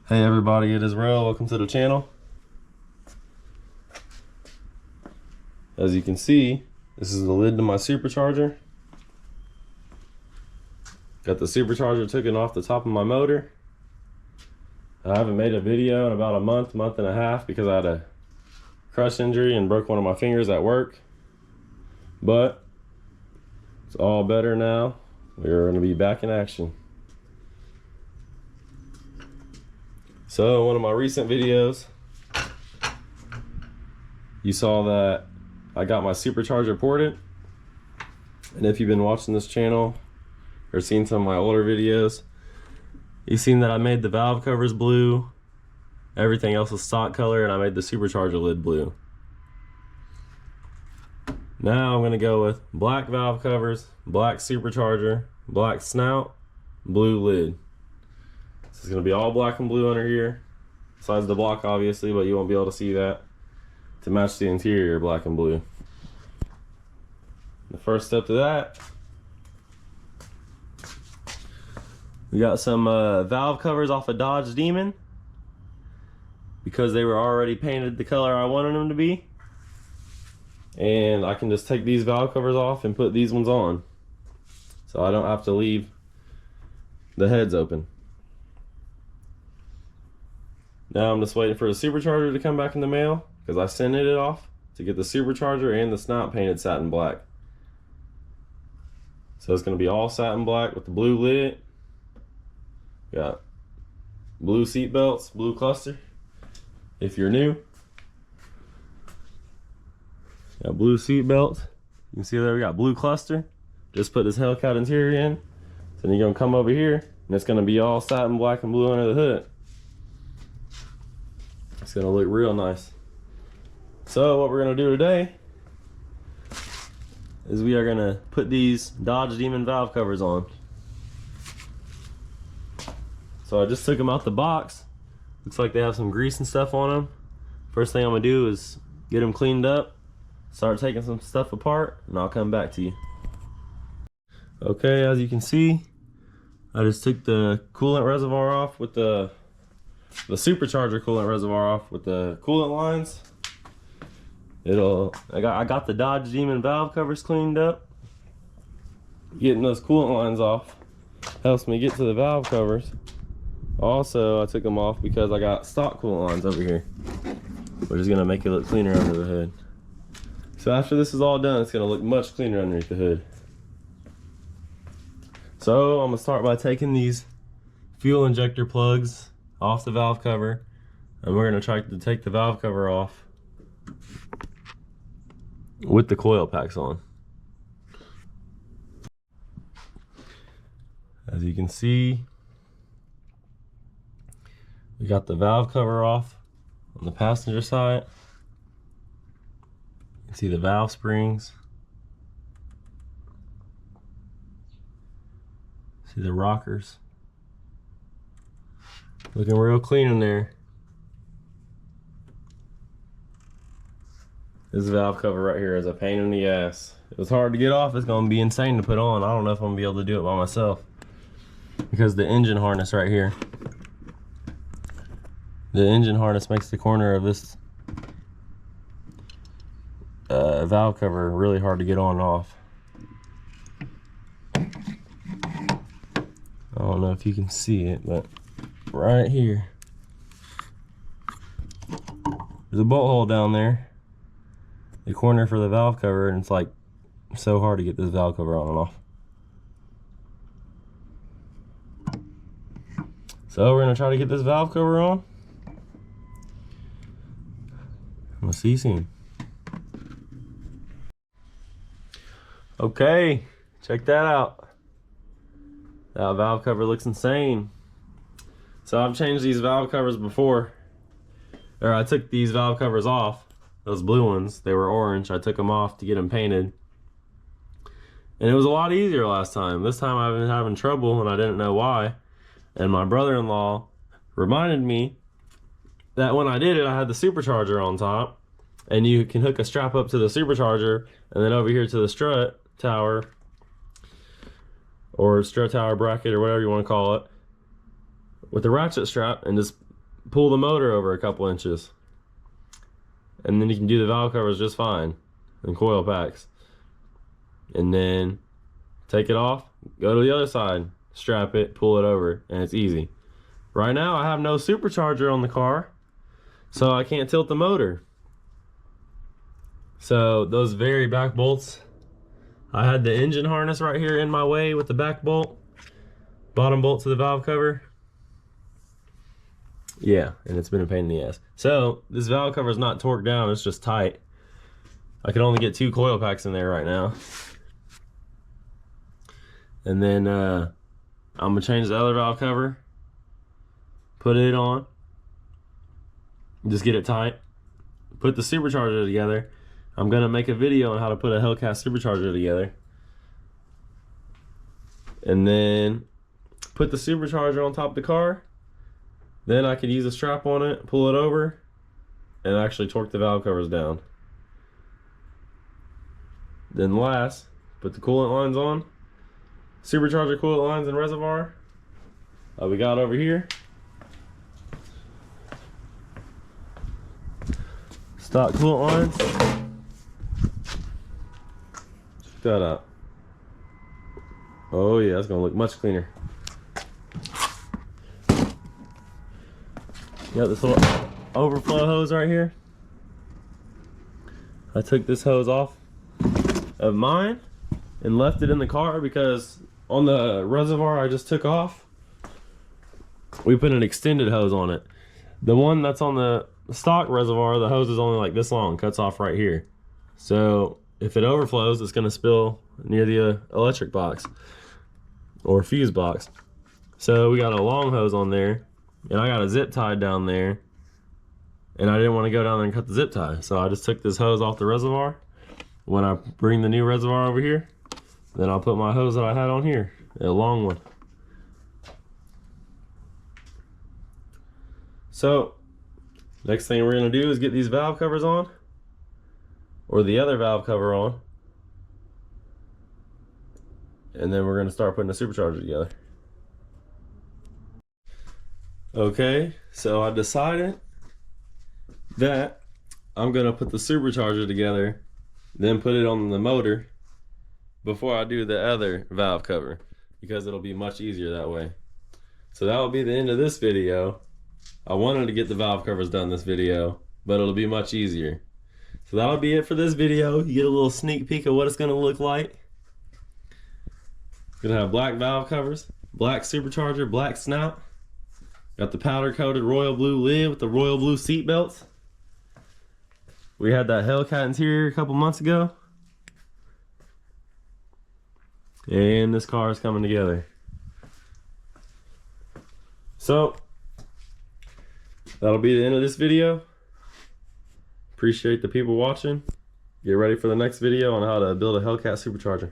Hey everybody, it is Rel. Welcome to the channel. As you can see, this is the lid to my supercharger. Got the supercharger taken off the top of my motor. I haven't made a video in about a month and a half because I had a crush injury and broke one of my fingers at work. But it's all better now. We're going to be back in action. So one of my recent videos, you saw that I got my supercharger ported. And if you've been watching this channel or seen some of my older videos, you've seen that I made the valve covers blue, everything else was stock color, and I made the supercharger lid blue. Now I'm gonna go with black valve covers, black supercharger, black snout, blue lid. This is gonna be all black and blue under here, besides the block obviously, but you won't be able to see that, to match the interior black and blue. The first step to that, we got some valve covers off a Dodge Demon, because they were already painted the color I wanted them to be. And I can just take these valve covers off and put these ones on, so I don't have to leave the heads open. Now I'm just waiting for the supercharger to come back in the mail, because I sent it off to get the supercharger and the snout painted satin black. So it's going to be all satin black with the blue lid. Got blue seat belts, blue cluster. If you're new, got blue seat belts. You can see there we got blue cluster. Just put this hellcat interior in. So then you're going to come over here and it's going to be all satin black and blue under the hood. It's going to look real nice. So what we're going to do today is we are going to put these Dodge Demon valve covers on. So I just took them out the box. Looks like they have some grease and stuff on them. First thing I'm going to do is get them cleaned up, start taking some stuff apart, and I'll come back to you. Okay, as you can see, I just took the coolant reservoir off with the supercharger coolant reservoir off with the coolant lines. I got the Dodge Demon valve covers cleaned up. Getting those coolant lines off helps me get to the valve covers. Also, I took them off because I got stock coolant lines over here, which is gonna make it look cleaner under the hood. So after this is all done, it's gonna look much cleaner underneath the hood. So I'm gonna start by taking these fuel injector plugs off the valve cover, and we're gonna try to take the valve cover off with the coil packs on. As you can see, we got the valve cover off on the passenger side. You can see the valve springs. See the rockers. Looking real clean in there. This valve cover right here is a pain in the ass. It was hard to get off. It's gonna be insane to put on. I don't know if I'm gonna be able to do it by myself, because the engine harness right here, the engine harness makes the corner of this valve cover really hard to get on and off. I don't know if you can see it, but right here, there's a bolt hole down there, the corner for the valve cover, and it's like so hard to get this valve cover on and off. So we're gonna try to get this valve cover on. We'll see you soon. Okay, check that out. That valve cover looks insane. So I've changed these valve covers before, or I took these valve covers off, those blue ones, they were orange. I took them off to get them painted, and it was a lot easier last time. This time I've been having trouble and I didn't know why, and my brother-in-law reminded me that when I did it, I had the supercharger on top, and you can hook a strap up to the supercharger and then over here to the strut tower, or strut tower bracket, or whatever you want to call it, with the ratchet strap, and just pull the motor over a couple inches. And then you can do the valve covers just fine and coil packs. And then take it off, go to the other side, strap it, pull it over, and it's easy. Right now I have no supercharger on the car, so I can't tilt the motor. So those very back bolts, I had the engine harness right here in my way with the back bolt, bottom bolt to the valve cover. Yeah, and it's been a pain in the ass. So this valve cover is not torqued down, it's just tight. I can only get 2 coil packs in there right now. And then I'm gonna change the other valve cover, put it on, just get it tight, put the supercharger together. I'm gonna make a video on how to put a hellcat supercharger together. And then put the supercharger on top of the car. Then I could use a strap on it, pull it over, and actually torque the valve covers down. Then last, put the coolant lines on. Supercharger coolant lines and reservoir. We got over here. Stock coolant lines. Check that out. Oh yeah, that's gonna look much cleaner. Got this little overflow hose right here. I took this hose off of mine and left it in the car because on the reservoir I just took off, we put an extended hose on it. The one that's on the stock reservoir, the hose is only like this long, cuts off right here. So if it overflows, it's gonna spill near the electric box or fuse box. So we got a long hose on there, and I got a zip tie down there, and I didn't want to go down there and cut the zip tie. So I just took this hose off the reservoir. When I bring the new reservoir over here, then I'll put my hose that I had on here, a long one. So next thing we're gonna do is get these valve covers on, or the other valve cover on, and then we're gonna start putting the supercharger together. Okay, so I decided that I'm gonna put the supercharger together, then put it on the motor before I do the other valve cover, because it'll be much easier that way. So that will be the end of this video. I wanted to get the valve covers done this video, but it'll be much easier. So that'll be it for this video. You get a little sneak peek of what it's gonna look like. Gonna have black valve covers, black supercharger, black snout. Got the powder coated royal blue lid with the royal blue seat belts. We had that hellcat interior a couple months ago. And this car is coming together. So that'll be the end of this video. Appreciate the people watching. Get ready for the next video on how to build a hellcat supercharger.